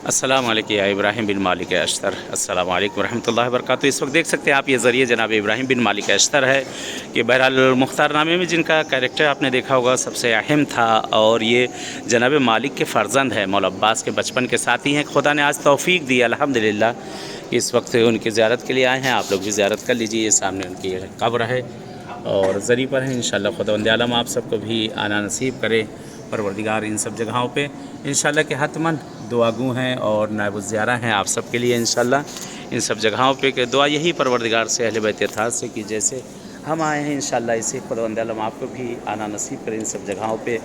अस्सलाम वालेकुम या इब्राहिम बिन मालिक अश्तर। अस्सलाम वालेकुम रहमतुल्लाहि व बरकातुहू। इस वक्त देख सकते हैं आप ये ज़रिए जनाब इब्राहिम बिन मालिक अश्तर है कि बहरहाल मुख्तारनामे में जिनका कैरेक्टर आपने देखा होगा सबसे अहम था, और ये जनाब मालिक के फ़र्जंद है, मौला अब्बास के बचपन के साथी हैं। खुदा ने आज तौफ़ीक दी अल्हम्दुलिल्लाह। इस वक्त उनकी ज़ियारत के लिए आए हैं, आप लोग भी ज़ियारत कर लीजिए। ये सामने उनकी कब्र है और ज़री पर है। इंशाअल्लाह खुदावंद आलम आप सबको भी आना नसीब करे परवरदिगार इन सब जगहों पे इंशाअल्लाह के हतमन दुआगू हैं और नायब ज़ियारा हैं आप सब के लिए इंशाअल्लाह। इन सब जगहों पे के दुआ यही परवरदिगार से अहले बैत इत्तेहाद से कि जैसे हम आए हैं इंशाअल्लाह इसी खुदावंद आलम आपको भी आना नसीब करे इन सब जगहों पे।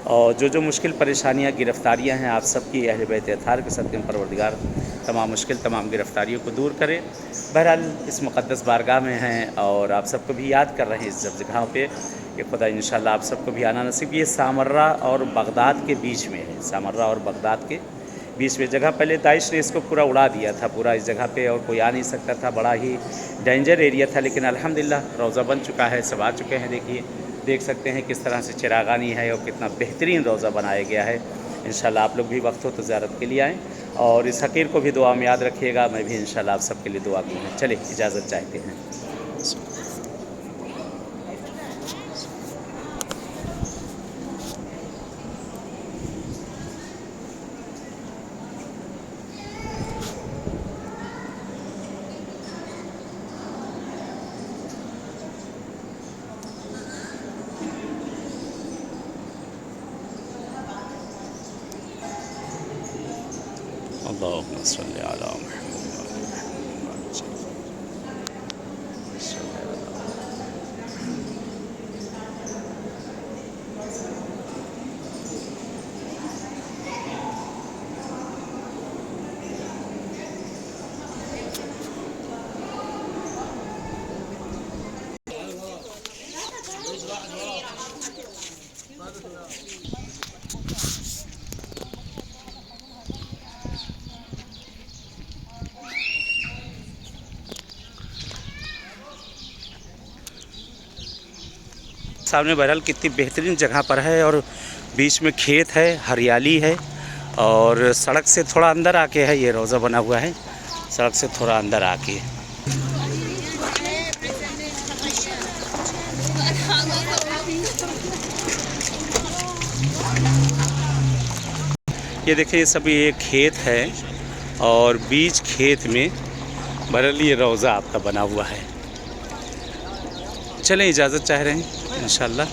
और जो मुश्किल परेशानियाँ गिरफ़्तारियाँ हैं आप सब की अहले बैत इत्तेहाद के साथ परवरदिगार तमाम मुश्किल तमाम गिरफ़्तारियों को दूर करे। बहरहाल इस मुक़द्दस बारगाह में हैं और आप सबको भी याद कर रहे हैं इस सब जगहों पे कि खुदा इंशाअल्लाह आप सबको भी आना नसीब। ये सामर्रा और बगदाद के बीच में है, सामर्रा और बगदाद के बीच में जगह। पहले दाइश ने इसको पूरा उड़ा दिया था, पूरा इस जगह पे और कोई आ नहीं सकता था, बड़ा ही डेंजर एरिया था। लेकिन अल्हम्दुलिल्लाह रोज़ा बन चुका है, सब आ चुके हैं। देखिए देख सकते हैं किस तरह से चिरागानी है और कितना बेहतरीन रोज़ा बनाया गया है। इंशाअल्लाह आप लोग भी वक्त हो तो ज़ियारत के लिए आएँ और इस हकीर को भी दुआ में याद रखिएगा। मैं भी इंशाअल्लाह आप सबके लिए दुआ दूँगा। चलिए इजाज़त चाहते हैं। अल्लाहुम्मा सल्ली अला सामने बहरहाल कितनी बेहतरीन जगह पर है और बीच में खेत है, हरियाली है और सड़क से थोड़ा अंदर आके है ये रोज़ा बना हुआ है, सड़क से थोड़ा अंदर आके। ये देखिए ये सभी एक खेत है और बीच खेत में बहरहाल ये रोज़ा आपका बना हुआ है। चलें इजाज़त चाह रहे हैं इंशाअल्लाह।